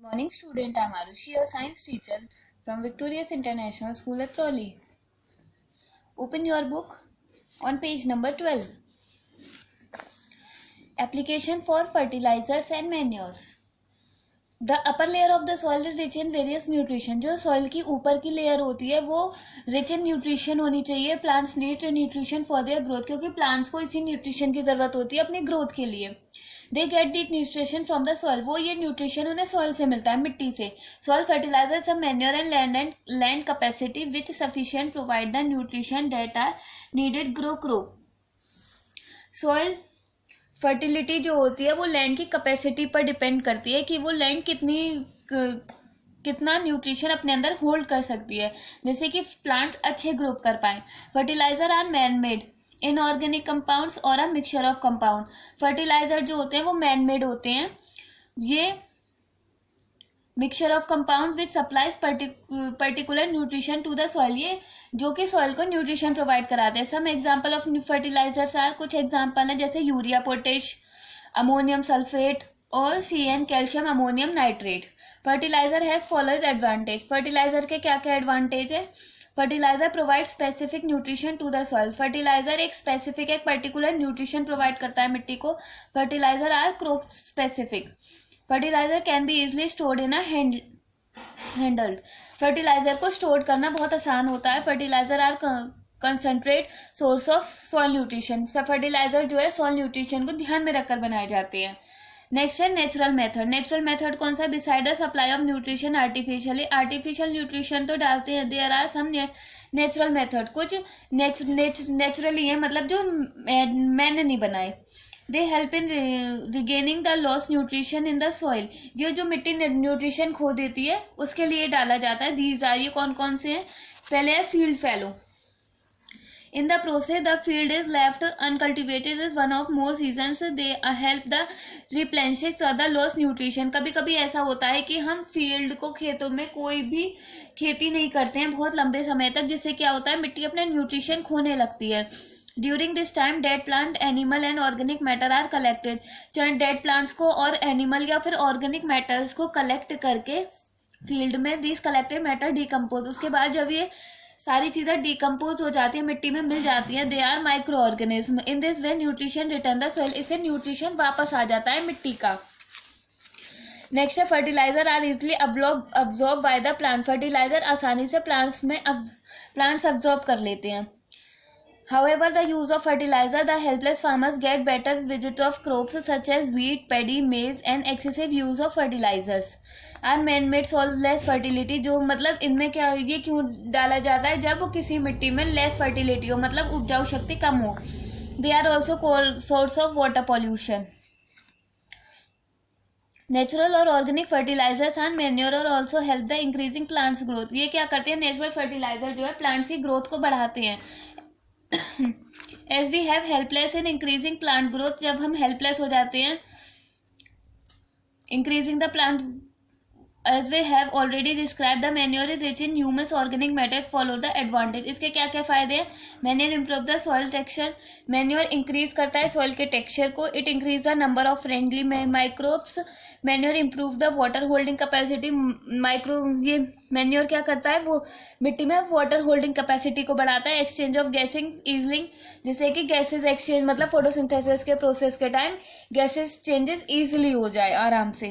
Morning student, I'm Arushi, your science teacher from Victorious International School at Raleigh. Open your book on page number 12. Application for fertilizers and manures. The upper layer of the soil is rich in various nutrition. जो soil की ऊपर की layer होती है वो rich in nutrition होनी चाहिए. Plants need nutrition for their growth, क्योंकि plants को इसी nutrition की जरूरत होती है अपनी growth के लिए. They get the nutrition from the soil, वो ये न्यूट्रिशन उन्हें सॉइल से मिलता है, मिट्टी से. सॉइल फर्टिलाइजर सब manure and land capacity which sufficient provide the nutrition that are needed grow. Soil fertility जो होती है वो लैंड की कैपेसिटी पर डिपेंड करती है कि वो लैंड कितना न्यूट्रिशन अपने अंदर होल्ड कर सकती है, जैसे कि प्लांट अच्छे ग्रो कर पाए. Fertiliser are man made inorganic compounds और a mixture of compound. Fertiliser जो होते हैं वो मैन मेड होते हैं. ये mixture of compound which supplies particular nutrition to the soil, ये जो कि सॉइल को न्यूट्रिशन प्रोवाइड कराते हैं. Some example of fertilisers are, कुछ एग्जांपल हैं जैसे यूरिया, पोटेश, अमोनियम सल्फेट और CN calcium ammonium nitrate. Fertiliser has following advantage. Fertiliser के क्या क्या एडवांटेज है? Fertilizer provide specific nutrition to the soil. Fertilizer एक स्पेसिफिक एक पर्टिकुलर न्यूट्रिशन प्रोवाइड करता है मिट्टी को. Fertilizer are crop specific. Fertilizer can be easily stored in a handled. Fertilizer को स्टोर करना बहुत आसान होता है. Fertilizer are concentrate source of soil nutrition. Fertilizer जो है सॉइल न्यूट्रिशन को ध्यान में रखकर बनाए जाते हैं. नेक्स्ट है नेचुरल मेथड. नेचुरल मेथड कौन सा? Beside the supply of nutrition artificially. Artificial nutrition तो डालते हैं. There are some natural method, कुछ नेचुरली है, मतलब जो मैंने नहीं बनाए. They help in regaining the loss nutrition in the soil. ये जो मिट्टी न्यूट्रिशन खो देती है उसके लिए डाला जाता है. दीज आर, ये कौन कौन से हैं? पहले है field fallow. In the process, the field is left uncultivated is one of more seasons. They help the replenishing of the lost nutrition. कभी कभी ऐसा होता है कि हम फील्ड को, खेतों में कोई भी खेती नहीं करते हैं बहुत लंबे समय तक, जिससे क्या होता है मिट्टी अपना न्यूट्रिशन खोने लगती है. During this time dead plant, animal and organic matter are collected. चाहे डेड प्लांट्स को और एनिमल या फिर ऑर्गेनिक मैटर्स को कलेक्ट करके फील्ड में दिस कलेक्टेड मैटर डिकम्पोज. उसके बाद जब ये सारी चीजें डिकम्पोज हो जाती है, मिट्टी में मिल जाती है, they are micro organism. In this way nutrition return the soil. इससे न्यूट्रिशन वापस आ जाता है मिट्टी का. नेक्स्ट है fertilizer are easily absorb by the plant. Fertilizer आसानी से प्लांट्स अब्जॉर्ब कर लेते हैं. However, the use of fertilizer, the helpless farmers get better visits of crops such as wheat, paddy, maize, and excessive use of fertilizers are man-made soil less fertility. जो मतलब इनमें क्या, ये क्यों डाला जाता है? जब किसी मिट्टी में less fertility हो, मतलब उपजाऊ शक्ति कम हो. They are also source of water pollution. Natural और ऑर्गेनिक फर्टिलाइजर्स एंड मैन्योर और also help the increasing plants growth. ये क्या करते हैं? नेचुरल फर्टिलाइजर जो है प्लांट्स की ग्रोथ को बढ़ाते हैं. As we have helpless in increasing plant growth, जब हम helpless हो जाते हैं increasing the plant, as we have already described, the manure is rich in humus organic matters. Follow the advantage. इसके क्या क्या फायदे हैं? Manure improve the soil texture. Manure increase करता है soil के texture को. It increase the number of friendly microbes. Manure improve the water holding capacity. ये मैन्योर क्या करता है? वो मिट्टी में वाटर होल्डिंग कैपेसिटी को बढ़ाता है. एक्सचेंज ऑफ गैसिंग ईजलिंग, जिससे कि गैसेस एक्सचेंज, मतलब फोटोसिंथेसिस के प्रोसेस के टाइम गैसेस चेंजेस ईजिली हो जाए आराम से.